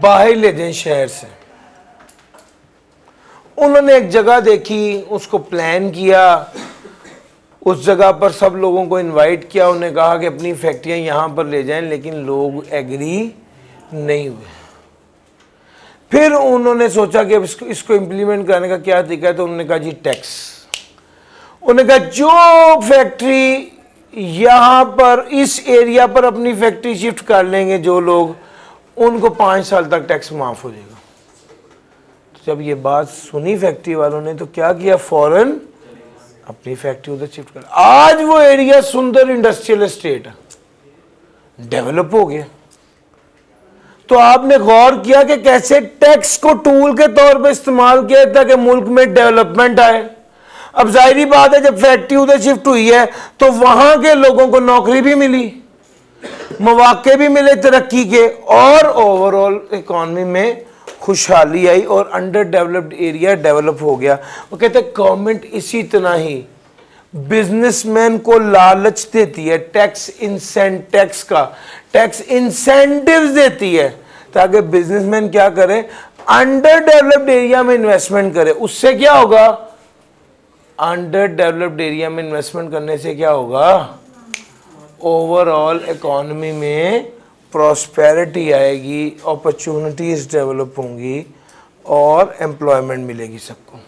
बाहर ले दें शहर से। उन्होंने एक जगह देखी, उसको प्लान किया, उस जगह पर सब लोगों को इनवाइट किया, उन्हें कहा कि अपनी फैक्ट्रियां यहाँ पर ले जाएं, लेकिन लोग एग्री नहीं हुए। फिर उन्होंने सोचा कि अब इसको इम्प्लीमेंट करने का क्या तरीका है, तो उन्होंने कहा जी टैक्स। उन्होंने कहा जो फैक्ट्री यहाँ पर इस एरिया पर अपनी फैक्ट्री शिफ्ट कर लेंगे जो लोग, उनको 5 साल तक टैक्स माफ हो जाएगा। तो जब ये बात सुनी फैक्ट्री वालों ने तो क्या किया, फौरन अपनी फैक्ट्री उधर शिफ्ट कर। आज वो एरिया सुंदर इंडस्ट्रियल एस्टेट है, डेवलप हो गया। तो आपने गौर किया कि कैसे टैक्स को टूल के तौर पे इस्तेमाल किया ताकि मुल्क में डेवलपमेंट आए। अब जाहिर बात है जब फैक्ट्री उधर शिफ्ट हुई है तो वहां के लोगों को नौकरी भी मिली, मौके भी मिले तरक्की के, और ओवरऑल इकॉनमी में खुशहाली आई और अंडर डेवलप्ड एरिया डेवलप हो गया। वो कहते हैं गवर्नमेंट इसी तरह ही बिजनेसमैन को लालच देती है, टैक्स इंसेंटिव्स देती है ताकि बिजनेसमैन क्या करे, अंडर डेवलप्ड एरिया में इन्वेस्टमेंट करे। उससे क्या होगा, अंडर डेवलप्ड एरिया में इन्वेस्टमेंट करने से क्या होगा, ओवरऑल इकॉनमी में प्रॉस्पेरिटी आएगी, अपॉर्चुनिटीज डेवलप होंगी और एम्प्लॉयमेंट मिलेगी सबको।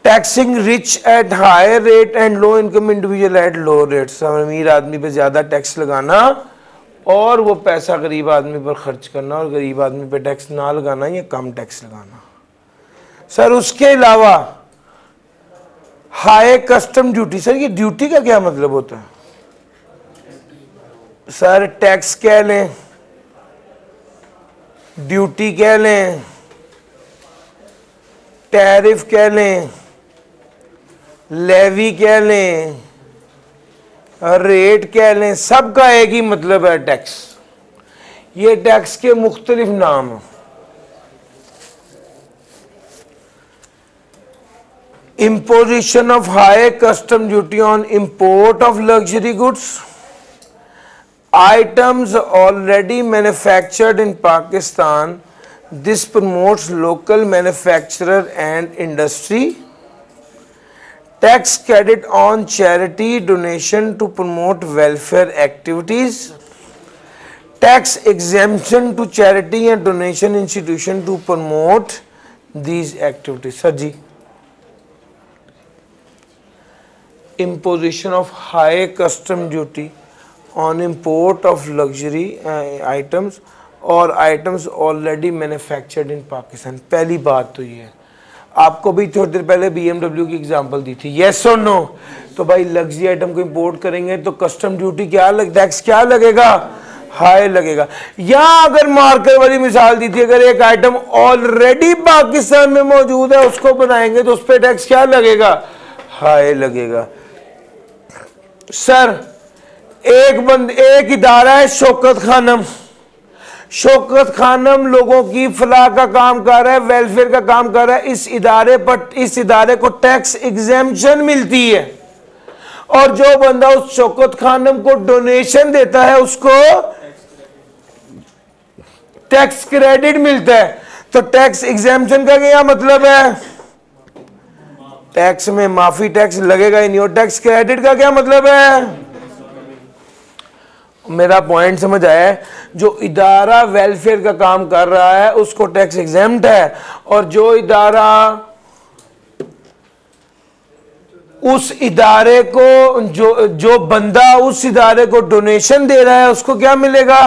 Taxing rich at higher rate and low income individual at low rates, अमीर आदमी पे ज़्यादा टैक्स लगाना और वो पैसा गरीब आदमी पर खर्च करना, और गरीब आदमी पे टैक्स ना लगाना या कम टैक्स लगाना। सर उसके अलावा हाई कस्टम ड्यूटी, सर ये ड्यूटी का क्या मतलब होता है? सर टैक्स कह लें, ड्यूटी कह लें, टैरिफ कह लें, लेवी कह लें, रेट कह लें, सबका एक ही मतलब है टैक्स। ये टैक्स के मुख्तलिफ नाम हैं। Imposition of high custom duty on import of luxury goods, items already manufactured in Pakistan, this promotes local manufacturer and industry, tax credit on charity donation to promote welfare activities, tax exemption to charity and donation institution to promote these activities। Sir जी, imposition of high custom duty on import of luxury items और items already manufactured in Pakistan। पहली बात तो ये है, आपको भी थोड़ी देर पहले BMW की एग्जांपल दी थी, yes और no। तो भाई लग्जरी आइटम को इंपोर्ट करेंगे तो कस्टम ड्यूटी क्या टैक्स क्या लगेगा? हाई लगेगा। या अगर मार्कर वाली मिसाल दी थी, अगर एक आइटम ऑलरेडी पाकिस्तान में मौजूद है उसको बनाएंगे तो उस पर टैक्स क्या लगेगा? हाई लगेगा। सर एक इदारा है शौकत खानम, शौकत खानम लोगों की फलाह का काम कर रहा है, वेलफेयर का काम कर रहा है। इस इदारे को टैक्स एग्जेम्पशन मिलती है, और जो बंदा उस शौकत खानम को डोनेशन देता है उसको टैक्स क्रेडिट मिलता है। तो टैक्स एग्जेम्पशन का क्या मतलब है? टैक्स में माफी, टैक्स लगेगा ही नहीं। और टैक्स क्रेडिट का क्या मतलब है? मेरा पॉइंट समझ आया है? जो इदारा वेलफेयर का काम कर रहा है उसको टैक्स एग्जेम्प्ट है, और जो इदारा उस इदारे को जो बंदा उस इदारे को डोनेशन दे रहा है उसको क्या मिलेगा?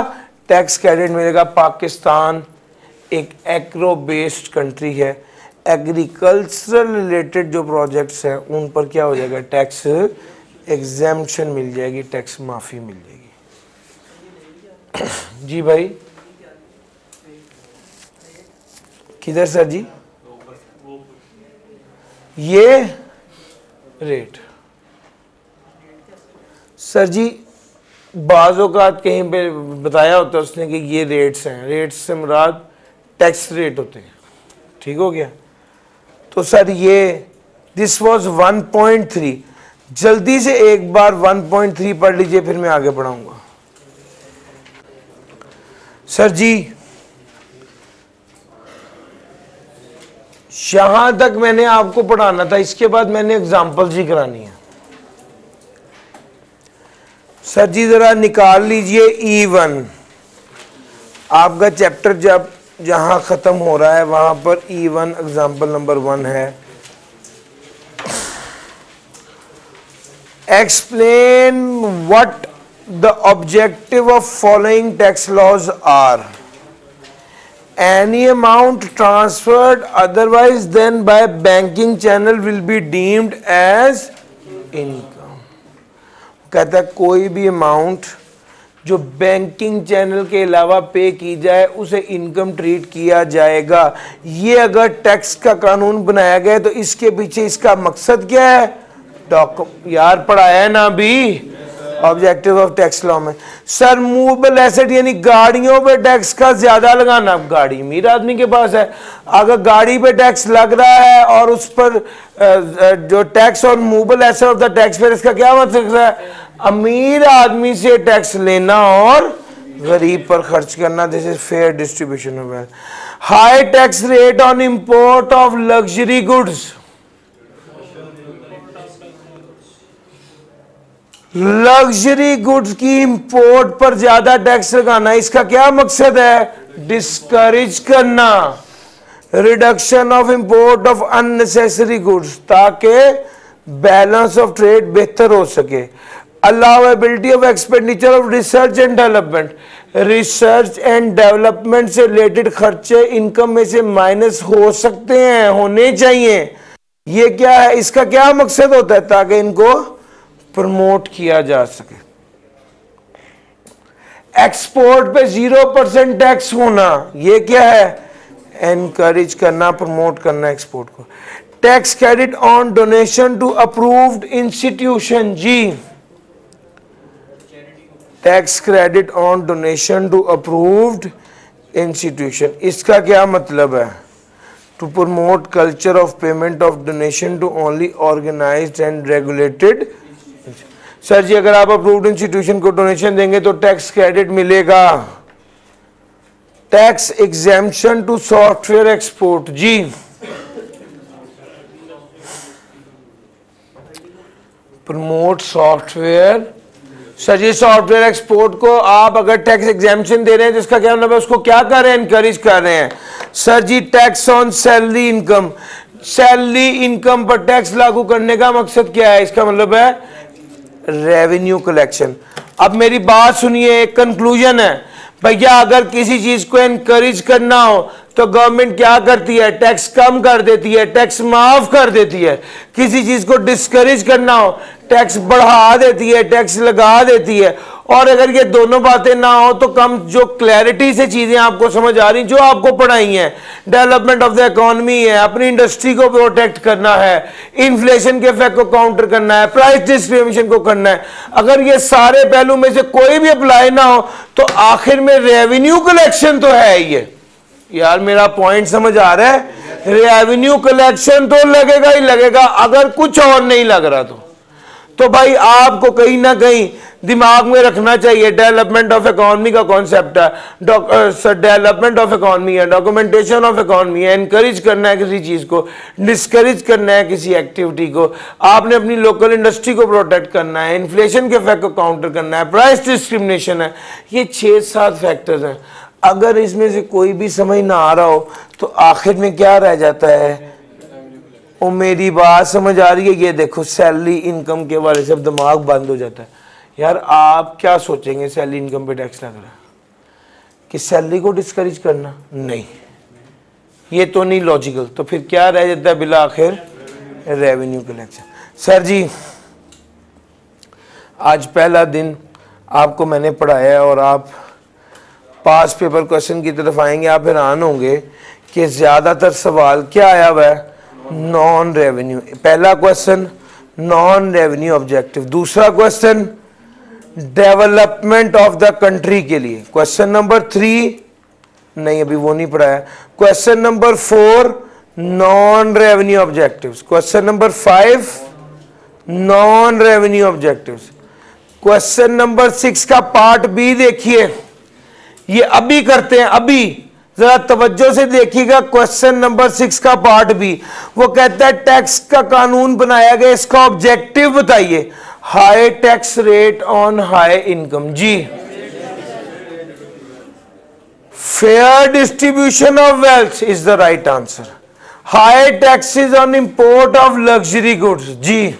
टैक्स क्रेडिट मिलेगा। पाकिस्तान एक एग्रो बेस्ड कंट्री है, एग्रीकल्चरल रिलेटेड जो प्रोजेक्ट्स हैं उन पर क्या हो जाएगा? टैक्स एग्जेम्पशन मिल जाएगी, टैक्स माफी मिल जाएगी। जी भाई किधर सर जी? ये रेट सर जी बाज़ औक़ात कहीं पे बताया होता है उसने कि ये रेट्स हैं, रेट्स से मुराद टैक्स रेट होते हैं। ठीक हो गया? तो सर ये दिस वाज 1.3, जल्दी से एक बार 1.3 पढ़ लीजिए, फिर मैं आगे पढ़ाऊंगा। सर जी यहां तक मैंने आपको पढ़ाना था, इसके बाद मैंने एग्जांपल्स ही करानी है। सर जी जरा निकाल लीजिए E1, आपका चैप्टर जब जहां खत्म हो रहा है वहां पर E1 एग्जांपल नंबर 1 है। Explain what the objective of following tax laws are. Any amount transferred otherwise than by banking channel will be deemed as income। कहता है कोई भी अमाउंट जो बैंकिंग चैनल के अलावा पे की जाए उसे इनकम ट्रीट किया जाएगा। ये अगर टैक्स का कानून बनाया गया तो इसके पीछे इसका मकसद क्या है? यार पढ़ाया है ना अभी ऑब्जेक्टिव ऑफ टैक्स लॉ में। सर मूवेबल एसेट यानी गाड़ियों पे टैक्स का ज्यादा लगाना। गाड़ी अमीर आदमी के पास है, अगर गाड़ी पे टैक्स लग रहा है और उस पर जो टैक्स और movable asset of the tax payer, इसका क्या मतलब है? अमीर आदमी से टैक्स लेना और गरीब पर खर्च करना। This is fair distribution of wealth. High tax rate on import of luxury goods. Luxury goods की इंपोर्ट पर ज्यादा टैक्स लगाना, इसका क्या मकसद है? डिस्करेज करना। Reduction of import of unnecessary goods, ताकि बैलेंस ऑफ ट्रेड बेहतर हो सके। Allowability of expenditure of research and development, research and development से रिलेटेड खर्चे इनकम में से माइनस हो सकते हैं, होने चाहिए। ये क्या है, इसका क्या मकसद होता है, ताकि इनको प्रमोट किया जा सके। एक्सपोर्ट पे 0% टैक्स होना, ये क्या है, एनकरेज करना, प्रमोट करना एक्सपोर्ट को। Tax credit on donation to approved institution, जी tax credit on donation to approved institution, इसका क्या मतलब है, to promote culture of payment of donation to only organised and regulated. Sir जी अगर आप अप्रूव्ड इंस्टीट्यूशन को डोनेशन देंगे तो टैक्स क्रेडिट मिलेगा। Tax exemption to software export, जी प्रमोट सॉफ्टवेयर। सर जी सॉफ्टवेयर एक्सपोर्ट को आप अगर टैक्स एग्जेम्पशन दे रहे हैं तो इसका क्या मतलब है, उसको क्या कर रहे हैं, एनकरेज कर रहे हैं। सर जी tax on salary income, salary income पर टैक्स लागू करने का मकसद क्या है, इसका मतलब है रेवेन्यू कलेक्शन। अब मेरी बात सुनिए, एक कंक्लूजन है भैया, अगर किसी चीज को एनकरेज करना हो तो गवर्नमेंट क्या करती है, टैक्स कम कर देती है, टैक्स माफ कर देती है। किसी चीज को डिस्करेज करना हो टैक्स बढ़ा देती है, टैक्स लगा देती है। और अगर ये दोनों बातें ना हो तो कम जो क्लैरिटी से चीजें आपको समझ आ रही, जो आपको पढ़ाई हैं, डेवलपमेंट ऑफ द इकोनॉमी है, अपनी इंडस्ट्री को प्रोटेक्ट करना है, इन्फ्लेशन के इफेक्ट को काउंटर करना है, प्राइस डिस्क्रिमिनेशन को करना है, अगर ये सारे पहलू में से कोई भी अप्लाई ना हो तो आखिर में रेवेन्यू कलेक्शन तो है ही है। यार मेरा पॉइंट समझ आ रहा है, रेवेन्यू कलेक्शन तो लगेगा ही लगेगा, अगर कुछ और नहीं लग रहा तो भाई आपको कहीं ना कहीं दिमाग में रखना चाहिए डेवलपमेंट ऑफ इकोनॉमी का कॉन्सेप्ट है, डेवलपमेंट ऑफ इकोनॉमी है, डॉक्यूमेंटेशन ऑफ इकोनॉमी है, एनकरेज करना है किसी चीज को, डिस्करेज करना है किसी एक्टिविटी को, आपने अपनी लोकल इंडस्ट्री को प्रोटेक्ट करना है, इन्फ्लेशन के इफेक्ट को काउंटर करना है, प्राइस डिस्क्रिमिनेशन है। ये 6-7 फैक्टर्स हैं। अगर इसमें से कोई भी समझ ना आ रहा हो तो आखिर में क्या रह जाता है, वो मेरी बात समझ आ रही है, ये देखो सैलरी इनकम के वाले से दिमाग बंद हो जाता है। यार आप क्या सोचेंगे, सैलरी इनकम पे टैक्स लग रहा है कि सैलरी को डिस्करेज करना, नहीं ये तो नहीं लॉजिकल। तो फिर क्या रह जाता है बिला आखिर, रेवेन्यू कलेक्शन। सर जी आज पहला दिन आपको मैंने पढ़ाया है और आप पास पेपर क्वेश्चन की तरफ आएंगे, आप हैरान होंगे कि ज्यादातर सवाल क्या आया हुआ है, नॉन रेवेन्यू। पहला क्वेश्चन नॉन रेवेन्यू ऑब्जेक्टिव, दूसरा question development of the country के लिए, क्वेश्चन नंबर 3 नहीं अभी वो नहीं पढ़ाया, question number 4 non revenue objectives, question number 5 non revenue objectives, question number 6 का पार्ट बी देखिए, ये अभी करते हैं, अभी जरा तवज्जो से देखिएगा। क्वेश्चन नंबर 6 का पार्ट बी, वो कहता है टैक्स का कानून बनाया गया, इसका ऑब्जेक्टिव बताइए। High tax rate on high income, जी fair distribution of wealth is the right answer. High taxes on import of luxury goods, जी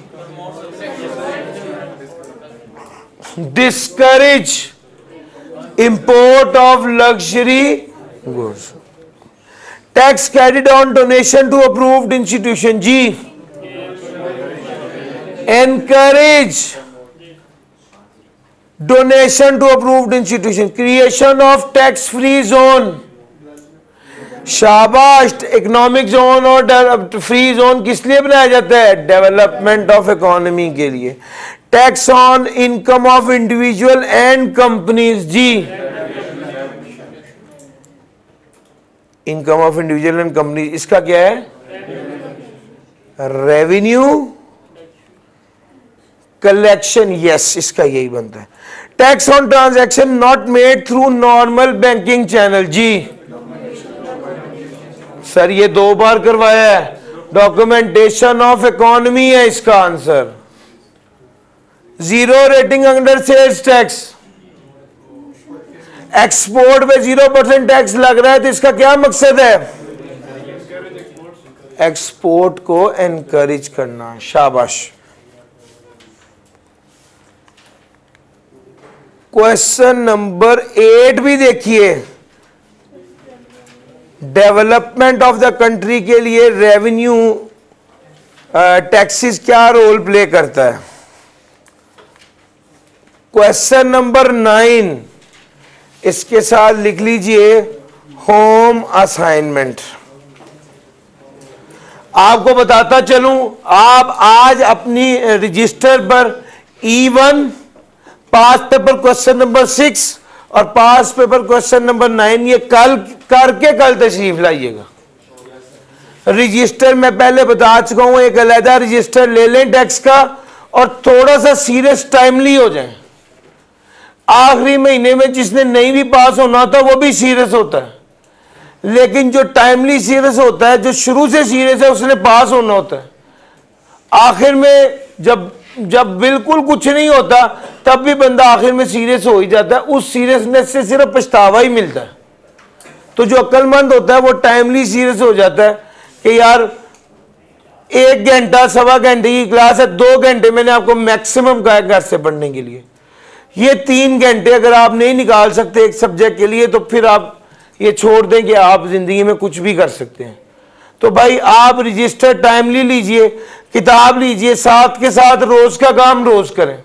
discourage import of luxury goods. Tax credit on donation to approved institution, जी encourage donation to approved institution. Creation of tax free zone, शाबाश। इकोनॉमिक जोन और फ्री जोन किस लिए बनाया जाता है, डेवलपमेंट ऑफ इकोनॉमी के लिए। Tax on income of individual and companies, जी income of individual and company, इसका क्या है, रेवेन्यू कलेक्शन, यस इसका यही बनता है। Tax on transaction not made through normal banking channel, जी सर ये 2 बार करवाया है, डॉक्यूमेंटेशन ऑफ इकोनॉमी है इसका answer. Zero rating under sales tax, export पे 0% टैक्स लग रहा है तो इसका क्या मकसद है, एक्सपोर्ट को एनकरेज करना। शाबाश। क्वेश्चन नंबर 8 भी देखिए, डेवलपमेंट ऑफ द कंट्री के लिए रेवेन्यू टैक्सेस क्या रोल प्ले करता है। क्वेश्चन नंबर 9, इसके साथ लिख लीजिए होम असाइनमेंट। आपको बताता चलूं, आप आज अपनी रजिस्टर पर E1 पास पेपर क्वेश्चन नंबर 6 और पास पेपर क्वेश्चन नंबर 9 ये कल करके कल तशरीफ लाइएगा। रजिस्टर मैं पहले बता चुका हूं, एक अलहदा रजिस्टर ले लें टैक्स का और थोड़ा सा सीरियस टाइमली हो जाए। आखिरी महीने में जिसने नहीं भी पास होना था वो भी सीरियस होता है, लेकिन जो टाइमली सीरियस होता है, जो शुरू से सीरियस है, उसने पास होना होता है। आखिर में जब बिल्कुल कुछ नहीं होता तब भी बंदा आखिर में सीरियस हो ही जाता है, उस सीरियसनेस से सिर्फ पछतावा ही मिलता है। तो जो अक्लमंद होता है वो टाइमली सीरियस हो जाता है कि यार 1 घंटा सवा घंटे की क्लास है, 2 घंटे मैंने आपको मैक्सिमम कहा है घर से पढ़ने के लिए। ये 3 घंटे अगर आप नहीं निकाल सकते एक सब्जेक्ट के लिए तो फिर आप ये छोड़ दें कि आप जिंदगी में कुछ भी कर सकते हैं। तो भाई आप रजिस्टर टाइमली लीजिए, किताब लीजिए, साथ के साथ रोज का काम रोज करें।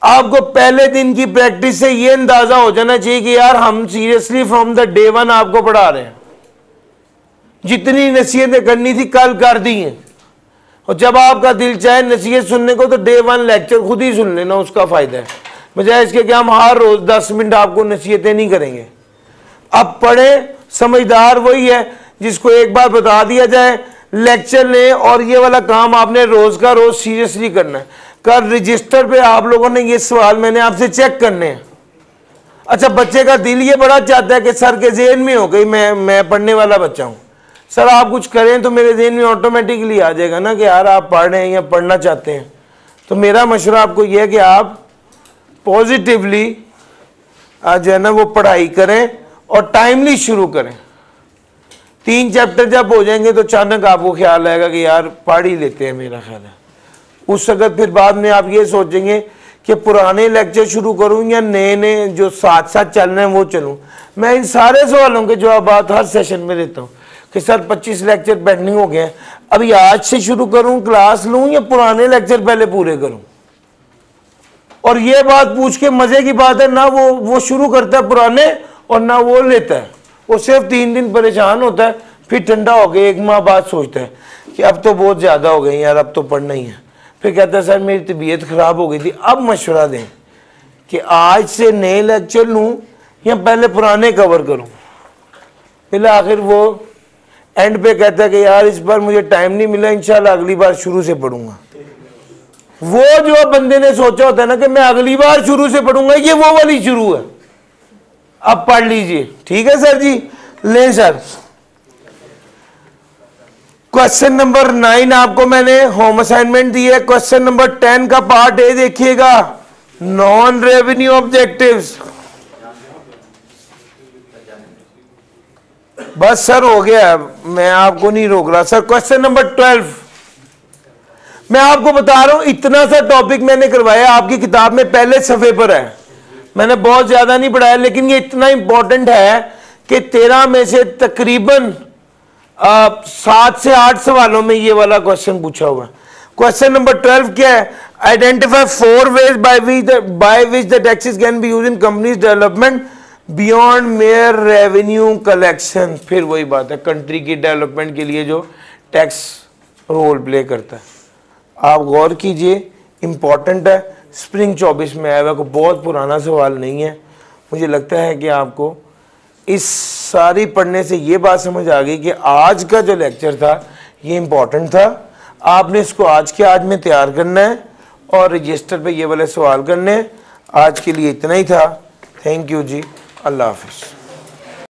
आपको पहले दिन की प्रैक्टिस से ये अंदाजा हो जाना चाहिए कि यार हम सीरियसली फ्रॉम द डे 1 आपको पढ़ा रहे हैं। जितनी नसीहतें करनी थी कल कर दी हैं, और जब आपका दिल चाहे नसीहत सुनने को तो डे 1 लेक्चर खुद ही सुन लेना, उसका फायदा है, बजाय इसके कि हम हर रोज 10 मिनट आपको नसीहतें नहीं करेंगे। अब पढ़े, समझदार वही है जिसको एक बार बता दिया जाए लेक्चर लें, और ये वाला काम आपने रोज का रोज सीरियसली करना है। कल रजिस्टर पे आप लोगों ने ये सवाल मैंने आपसे चेक करने हैं। अच्छा, बच्चे का दिल ये बड़ा चाहता है कि सर के जेहन में हो गई मैं पढ़ने वाला बच्चा हूँ, सर आप कुछ करें तो मेरे जेहन में ऑटोमेटिकली आ जाएगा ना कि यार आप पढ़ रहे हैं या पढ़ना चाहते हैं। तो मेरा मशवरा आपको यह है कि आप पॉजिटिवली जो है ना वो पढ़ाई करें और टाइमली शुरू करें। 3 चैप्टर जब हो जाएंगे तो अचानक आपको ख्याल आएगा कि यार पढ़ ही लेते हैं, मेरा ख्याल है। उस वक्त फिर बाद में आप ये सोचेंगे कि पुराने लेक्चर शुरू करूं या नए नए जो साथ साथ चल रहे हैं वो चलूं। मैं इन सारे सवालों के जवाब हर सेशन में देता हूं कि सर 25 लेक्चर पेंडिंग हो गए हैं, अभी आज से शुरू करूं, क्लास लूं या पुराने लेक्चर पहले पूरे करूं। और ये बात पूछ के मजे की बात है ना, वो शुरू करता है पुराने और ना वो लेता है। वो सिर्फ 3 दिन परेशान होता है, फिर ठंडा हो गया 1 माह बाद सोचता है कि अब तो बहुत ज़्यादा हो गई यार, अब तो पढ़ना ही है। फिर कहता है सर मेरी तबीयत ख़राब हो गई थी। अब मशवरा दें कि आज से नए लेक्चर लूँ या पहले पुराने कवर करूँ। फिर आखिर वो एंड पे कहता है कि यार इस बार मुझे टाइम नहीं मिला, इंशाल्लाह अगली बार शुरू से पढ़ूंगा। वो जो बंदे ने सोचा होता है ना कि मैं अगली बार शुरू से पढ़ूंगा, ये वो वाली शुरू है। अब पढ़ लीजिए, ठीक है सर जी। लें सर, क्वेश्चन नंबर 9 आपको मैंने होम असाइनमेंट दी है। क्वेश्चन नंबर 10 का पार्ट ए देखिएगा, नॉन रेवेन्यू ऑब्जेक्टिव्स। बस सर हो गया, मैं आपको नहीं रोक रहा सर। क्वेश्चन नंबर 12 मैं आपको बता रहा हूं, इतना सा टॉपिक मैंने करवाया, आपकी किताब में पहले सफे पर है। मैंने बहुत ज्यादा नहीं पढ़ाया, लेकिन ये इतना इंपॉर्टेंट है कि 13 में से तकरीबन 7 से 8 सवालों में ये वाला क्वेश्चन पूछा हुआ है। क्वेश्चन नंबर 12 क्या है? Identify 4 veg by which the taxes can be used in companies development beyond mayor revenue collection. फिर वही बात है, कंट्री की डेवलपमेंट के लिए जो टैक्स रोल प्ले करता है। आप गौर कीजिए, इंपॉर्टेंट है, स्प्रिंग 24 में आया हुआ, कोई बहुत पुराना सवाल नहीं है। मुझे लगता है कि आपको इस सारी पढ़ने से ये बात समझ आ गई कि आज का जो लेक्चर था ये इम्पोर्टेंट था। आपने इसको आज के आज में तैयार करना है और रजिस्टर पे ये वाले सवाल करने हैं। आज के लिए इतना ही था। थैंक यू जी, अल्लाह हाफिज़।